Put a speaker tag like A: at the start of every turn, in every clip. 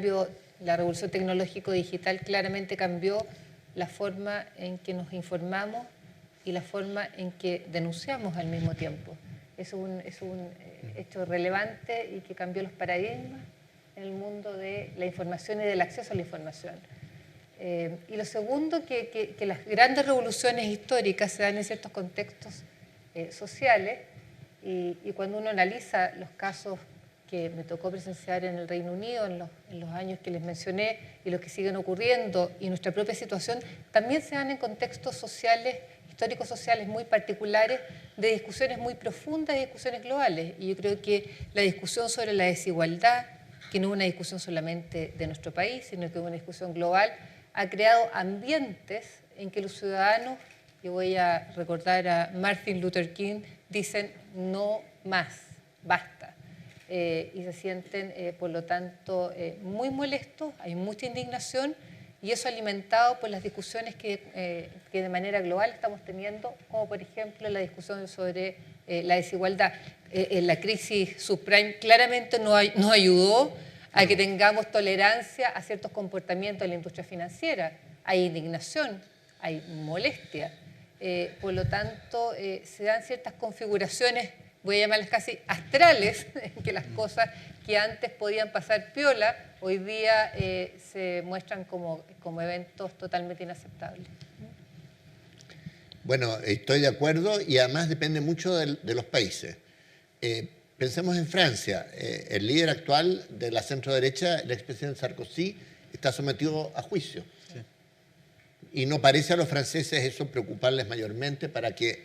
A: cambio, la revolución tecnológico-digital claramente cambió la forma en que nos informamos y la forma en que denunciamos al mismo tiempo. Es un hecho relevante y que cambió los paradigmas en el mundo de la información y del acceso a la información. Y lo segundo, que las grandes revoluciones históricas se dan en ciertos contextos sociales, y cuando uno analiza los casos que me tocó presenciar en el Reino Unido en los años que les mencioné y los que siguen ocurriendo y nuestra propia situación, también se dan en contextos sociales, históricos sociales muy particulares, de discusiones muy profundas y discusiones globales. Y yo creo que la discusión sobre la desigualdad, que no es una discusión solamente de nuestro país, sino que es una discusión global, ha creado ambientes en que los ciudadanos, yo voy a recordar a Martin Luther King, dicen no más, basta. Y se sienten, por lo tanto, muy molestos, hay mucha indignación, y eso alimentado por las discusiones que de manera global estamos teniendo, como por ejemplo la discusión sobre la desigualdad. La crisis subprime claramente nos ayudó a que tengamos tolerancia a ciertos comportamientos de la industria financiera. Hay indignación, hay molestia. Por lo tanto, se dan ciertas configuraciones, voy a llamarlas casi astrales, en que las cosas que antes podían pasar piola, hoy día se muestran como eventos totalmente inaceptables.
B: Bueno, estoy de acuerdo, y además depende mucho de los países. Pensemos en Francia. El líder actual de la centro-derecha, el expresidente Sarkozy, está sometido a juicio. Sí. Y no parece a los franceses eso preocuparles mayormente para que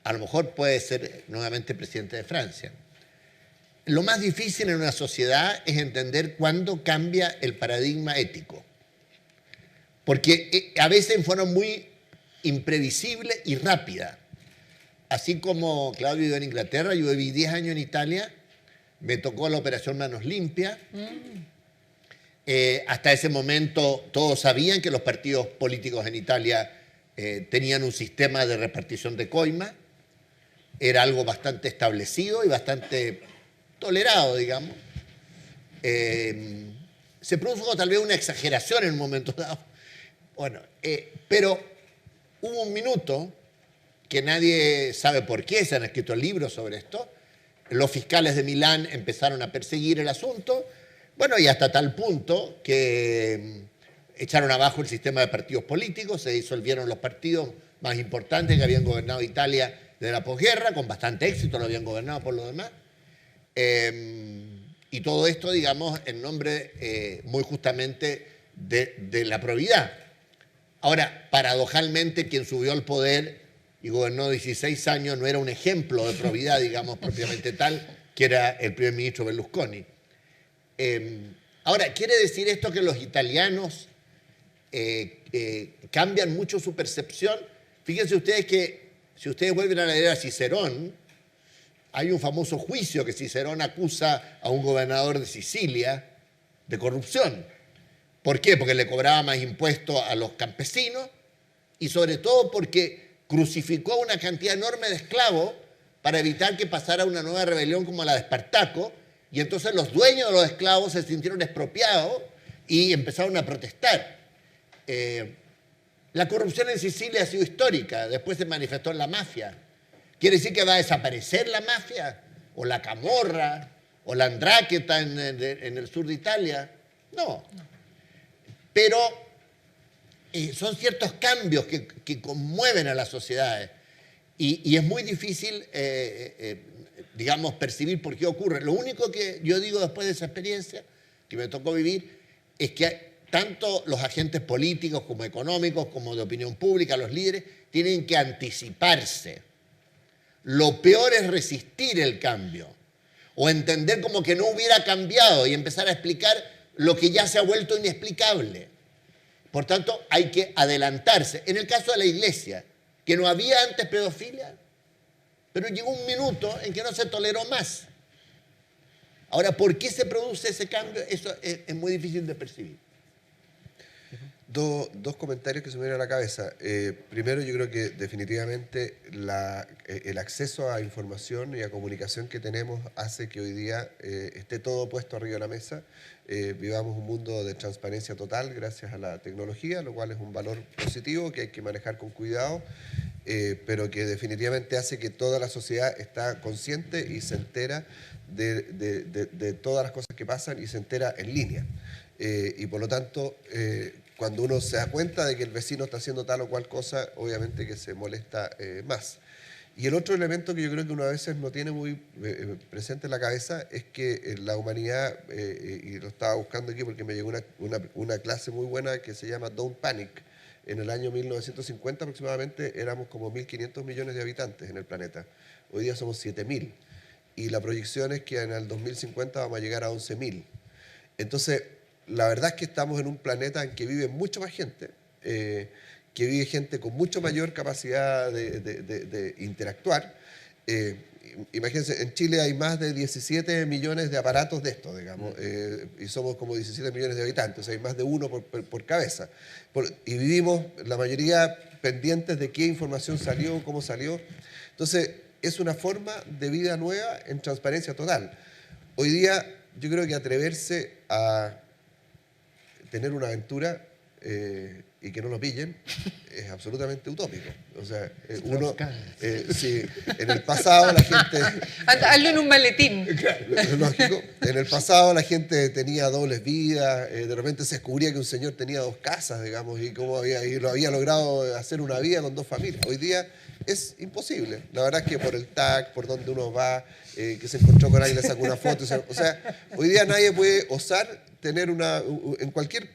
B: a lo mejor puede ser nuevamente presidente de Francia. Lo más difícil en una sociedad es entender cuándo cambia el paradigma ético. Porque a veces en forma muy imprevisible y rápida. Así como Claudio vivió en Inglaterra, yo viví 10 años en Italia, me tocó la operación Manos Limpias. Hasta ese momento todos sabían que los partidos políticos en Italia tenían un sistema de repartición de coima. Era algo bastante establecido y bastante tolerado, digamos. Se produjo tal vez una exageración en un momento dado. Bueno, pero hubo un minuto que nadie sabe por qué, se han escrito libros sobre esto. Los fiscales de Milán empezaron a perseguir el asunto, bueno, y hasta tal punto que echaron abajo el sistema de partidos políticos, se disolvieron los partidos más importantes que habían gobernado Italia de la posguerra, con bastante éxito, lo habían gobernado por lo demás. Y todo esto, digamos, en nombre muy justamente de la probidad. Ahora, paradojalmente, quien subió al poder y gobernó 16 años no era un ejemplo de probidad, digamos, propiamente tal, que era el primer ministro Berlusconi. Ahora, ¿quiere decir esto que los italianos cambian mucho su percepción? Fíjense ustedes que, si ustedes vuelven a leer a Cicerón, hay un famoso juicio que Cicerón acusa a un gobernador de Sicilia de corrupción. ¿Por qué? Porque le cobraba más impuestos a los campesinos y sobre todo porque crucificó una cantidad enorme de esclavos para evitar que pasara una nueva rebelión como la de Espartaco, y entonces los dueños de los esclavos se sintieron expropiados y empezaron a protestar. La corrupción en Sicilia ha sido histórica, después se manifestó en la mafia. ¿Quiere decir que va a desaparecer la mafia? ¿O la camorra? ¿O la andráqueta en el sur de Italia? No. Pero son ciertos cambios que conmueven a las sociedades. Y es muy difícil, digamos, percibir por qué ocurre. Lo único que yo digo después de esa experiencia que me tocó vivir es que tanto los agentes políticos como económicos, como de opinión pública, los líderes, tienen que anticiparse. Lo peor es resistir el cambio o entender como que no hubiera cambiado y empezar a explicar lo que ya se ha vuelto inexplicable. Por tanto, hay que adelantarse. En el caso de la Iglesia, que no había antes pedofilia, pero llegó un minuto en que no se toleró más. Ahora, ¿por qué se produce ese cambio? Eso es muy difícil de percibir.
C: Dos comentarios que se me vienen a la cabeza. Primero, yo creo que definitivamente el acceso a información y a comunicación que tenemos hace que hoy día esté todo puesto arriba de la mesa. Vivamos un mundo de transparencia total gracias a la tecnología, lo cual es un valor positivo que hay que manejar con cuidado, pero que definitivamente hace que toda la sociedad está consciente y se entera de todas las cosas que pasan y se entera en línea. Y por lo tanto, cuando uno se da cuenta de que el vecino está haciendo tal o cual cosa, obviamente que se molesta más. Y el otro elemento que yo creo que uno a veces no tiene muy presente en la cabeza es que la humanidad, y lo estaba buscando aquí porque me llegó una clase muy buena que se llama Don't Panic. En el año 1950 aproximadamente éramos como 1.500 millones de habitantes en el planeta. Hoy día somos 7.000. Y la proyección es que en el 2050 vamos a llegar a 11.000. Entonces, la verdad es que estamos en un planeta en que vive mucha más gente, que vive gente con mucho mayor capacidad de interactuar. Imagínense, en Chile hay más de 17 millones de aparatos de estos, digamos, y somos como 17 millones de habitantes, o sea, hay más de uno por cabeza. Y vivimos, la mayoría, pendientes de qué información salió, cómo salió. Entonces, es una forma de vida nueva en transparencia total. Hoy día, yo creo que atreverse a tener una aventura y que no lo pillen es absolutamente utópico. O sea, uno, si en el pasado la gente...
A: Hazlo en un maletín.
C: Lógico, en el pasado la gente tenía dobles vidas, de repente se descubría que un señor tenía 2 casas, digamos, y lo había logrado hacer una vida con 2 familias. Hoy día es imposible. La verdad es que por el tag, por donde uno va, que se encontró con alguien, le sacó una foto. O sea, hoy día nadie puede osar tener en cualquier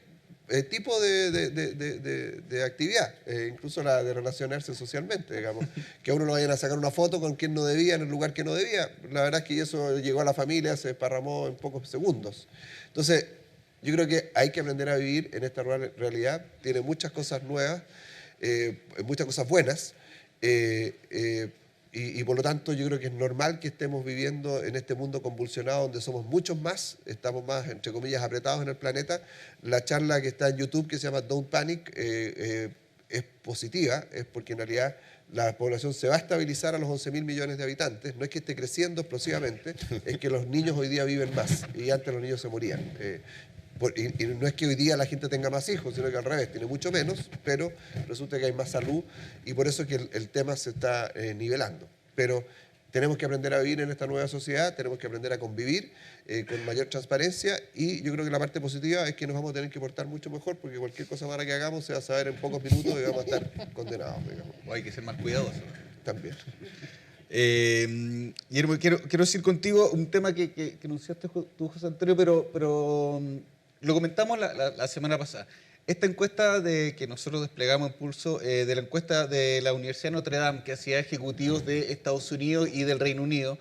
C: tipo de actividad, incluso la de relacionarse socialmente, digamos, que a uno lo vayan a sacar una foto con quien no debía, en el lugar que no debía. La verdad es que eso llegó a la familia, se desparramó en pocos segundos. Entonces, yo creo que hay que aprender a vivir en esta realidad. Tiene muchas cosas nuevas, muchas cosas buenas, y por lo tanto yo creo que es normal que estemos viviendo en este mundo convulsionado donde somos muchos más, estamos más, entre comillas, apretados en el planeta. La charla que está en YouTube, que se llama Don't Panic, es positiva, es porque en realidad la población se va a estabilizar a los 11.000 millones de habitantes. No es que esté creciendo explosivamente, es que los niños hoy día viven más y antes los niños se morían. Y no es que hoy día la gente tenga más hijos, sino que al revés, tiene mucho menos, pero resulta que hay más salud y por eso es que el tema se está nivelando. Pero tenemos que aprender a vivir en esta nueva sociedad, tenemos que aprender a convivir con mayor transparencia y yo creo que la parte positiva es que nos vamos a tener que portar mucho mejor porque cualquier cosa mala que hagamos se va a saber en pocos minutos y vamos a estar condenados, digamos.
D: O hay que ser más cuidadosos.
C: También.
D: Guillermo, quiero decir contigo un tema que anunciaste tú, José Antonio, pero lo comentamos la semana pasada. Esta encuesta que nosotros desplegamos en Pulso, de la encuesta de la Universidad de Notre Dame, que hacía ejecutivos de Estados Unidos y del Reino Unido,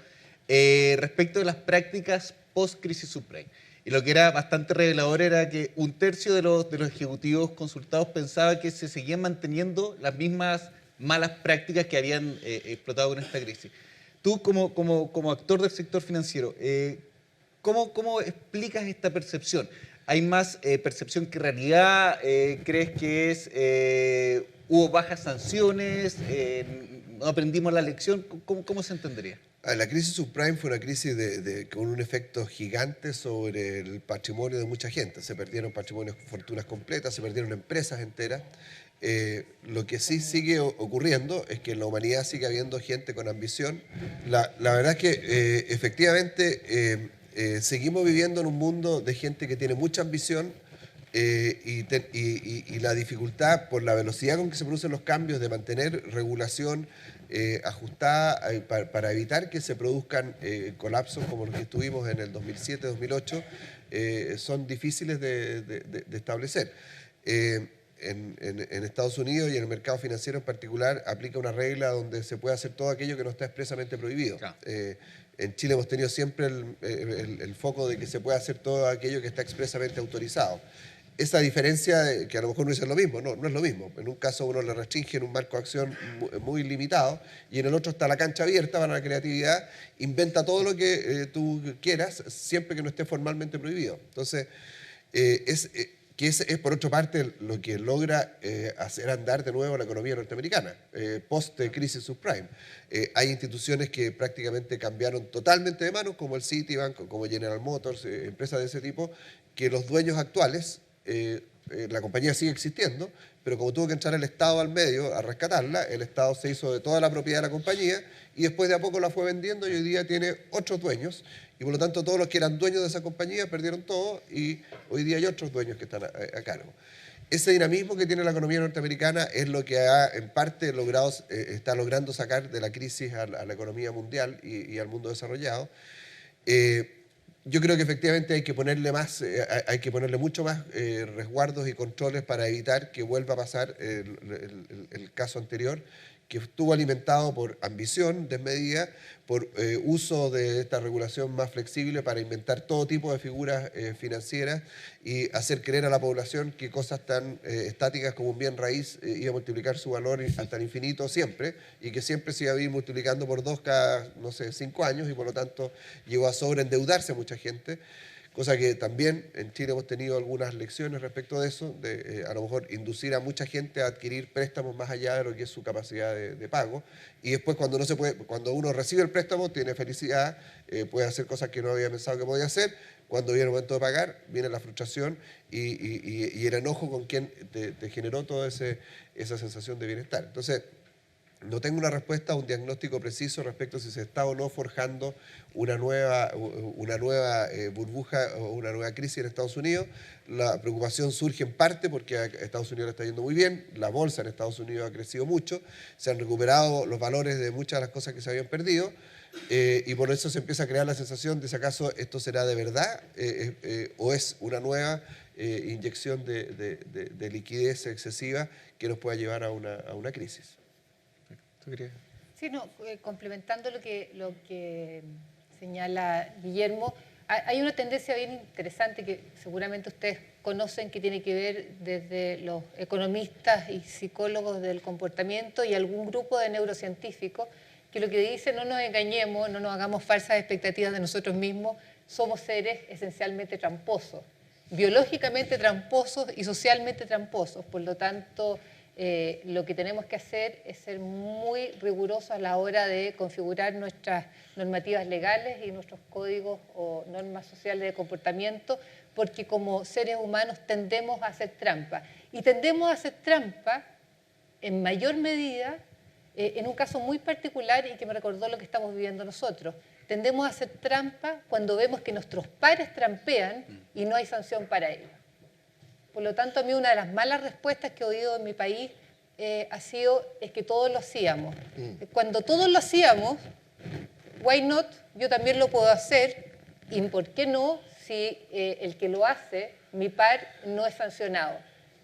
D: respecto de las prácticas post-crisis subprime. Y lo que era bastante revelador era que 1/3 de los ejecutivos consultados pensaba que se seguían manteniendo las mismas malas prácticas que habían explotado con esta crisis. Tú, como actor del sector financiero, ¿cómo explicas esta percepción? ¿Hay más percepción que realidad? ¿Crees que hubo bajas sanciones? ¿No aprendimos la lección? ¿Cómo se entendería?
C: La crisis subprime fue una crisis con un efecto gigante sobre el patrimonio de mucha gente. Se perdieron patrimonios, fortunas completas, se perdieron empresas enteras. Lo que sí sigue ocurriendo es que en la humanidad sigue habiendo gente con ambición. La verdad es que efectivamente seguimos viviendo en un mundo de gente que tiene mucha ambición y la dificultad por la velocidad con que se producen los cambios de mantener regulación ajustada para evitar que se produzcan colapsos como los que tuvimos en el 2007-2008 son difíciles de establecer. En Estados Unidos y en el mercado financiero en particular aplica una regla donde se puede hacer todo aquello que no está expresamente prohibido. Claro. En Chile hemos tenido siempre el foco de que se puede hacer todo aquello que está expresamente autorizado. Esa diferencia, que a lo mejor no es lo mismo, no es lo mismo. En un caso uno le restringe en un marco de acción muy limitado y en el otro está la cancha abierta para la creatividad, inventa todo lo que tú quieras siempre que no esté formalmente prohibido. Entonces, que es por otra parte lo que logra hacer andar de nuevo la economía norteamericana, post-crisis subprime. Hay instituciones que prácticamente cambiaron totalmente de manos, como el Citibank, como General Motors, empresas de ese tipo, que los dueños actuales, la compañía sigue existiendo, pero como tuvo que entrar el Estado al medio a rescatarla, el Estado se hizo de toda la propiedad de la compañía y después de a poco la fue vendiendo y hoy día tiene otros dueños. Y por lo tanto todos los que eran dueños de esa compañía perdieron todo y hoy día hay otros dueños que están a cargo. Ese dinamismo que tiene la economía norteamericana es lo que ha en parte logrado, está logrando sacar de la crisis a la economía mundial y al mundo desarrollado. Yo creo que efectivamente hay que ponerle mucho más resguardos y controles para evitar que vuelva a pasar el caso anterior, que estuvo alimentado por ambición desmedida, por uso de esta regulación más flexible para inventar todo tipo de figuras financieras y hacer creer a la población que cosas tan estáticas como un bien raíz iba a multiplicar su valor hasta el infinito siempre, y que siempre se iba a ir multiplicando por 2 cada, no sé, 5 años, y por lo tanto llegó a sobreendeudarse a mucha gente. Cosa que también en Chile hemos tenido algunas lecciones respecto de eso, de a lo mejor inducir a mucha gente a adquirir préstamos más allá de lo que es su capacidad de pago. Y después cuando uno recibe el préstamo, tiene felicidad, puede hacer cosas que no había pensado que podía hacer. Cuando viene el momento de pagar, viene la frustración y el enojo con quien te generó toda esa sensación de bienestar. Entonces, no tengo una respuesta, un diagnóstico preciso respecto a si se está o no forjando una nueva burbuja o una nueva crisis en Estados Unidos. La preocupación surge en parte porque a Estados Unidos le está yendo muy bien, la bolsa en Estados Unidos ha crecido mucho, se han recuperado los valores de muchas de las cosas que se habían perdido, y por eso se empieza a crear la sensación de si acaso esto será de verdad o es una nueva inyección de liquidez excesiva que nos pueda llevar a una crisis.
A: Sí, no, complementando lo que señala Guillermo, hay una tendencia bien interesante que seguramente ustedes conocen, que tiene que ver desde los economistas y psicólogos del comportamiento y algún grupo de neurocientíficos, que lo que dicen: no nos engañemos, no nos hagamos falsas expectativas de nosotros mismos, somos seres esencialmente tramposos, biológicamente tramposos y socialmente tramposos. Por lo tanto, lo que tenemos que hacer es ser muy rigurosos a la hora de configurar nuestras normativas legales y nuestros códigos o normas sociales de comportamiento, porque como seres humanos tendemos a hacer trampa. Y tendemos a hacer trampa en mayor medida, en un caso muy particular y que me recordó lo que estamos viviendo nosotros. Tendemos a hacer trampa cuando vemos que nuestros pares trampean y no hay sanción para ello. Por lo tanto, a mí una de las malas respuestas que he oído en mi país es que todos lo hacíamos. Cuando todos lo hacíamos, why not? Yo también lo puedo hacer, y ¿por qué no? Si el que lo hace, mi par, no es sancionado.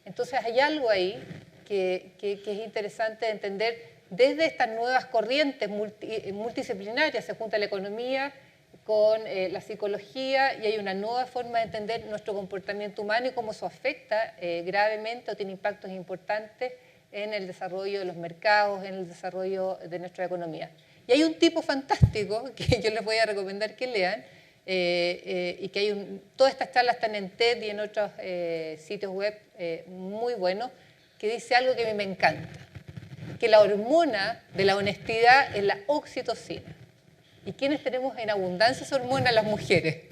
A: Entonces hay algo ahí que es interesante de entender desde estas nuevas corrientes multidisciplinarias. Se junta la economía con la psicología y hay una nueva forma de entender nuestro comportamiento humano y cómo eso afecta gravemente o tiene impactos importantes en el desarrollo de los mercados, en el desarrollo de nuestra economía. Y hay un tipo fantástico que yo les voy a recomendar que lean, y que todas estas charlas están en TED y en otros sitios web muy buenos, que dice algo que a mí me encanta, que la hormona de la honestidad es la oxitocina. ¿Y quiénes tenemos en abundancia esa hormona? Las mujeres.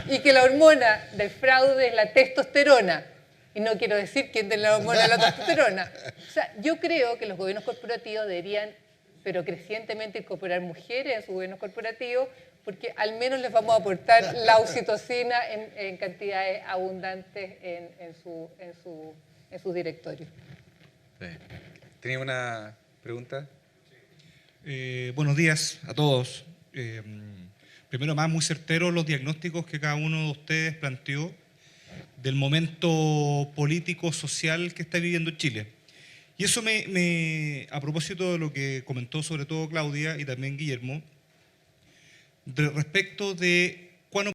A: Y que la hormona del fraude es la testosterona. Y no quiero decir quién tiene la hormona de la testosterona. O sea, yo creo que los gobiernos corporativos deberían, pero crecientemente, incorporar mujeres en sus gobiernos corporativos, porque al menos les vamos a aportar la oxitocina en cantidades abundantes en sus directorios.
D: Sí. ¿Tenía una pregunta?
E: Buenos días a todos. Primero más, muy certeros los diagnósticos que cada uno de ustedes planteó del momento político, social que está viviendo Chile. Y eso a propósito de lo que comentó sobre todo Claudia y también Guillermo, respecto de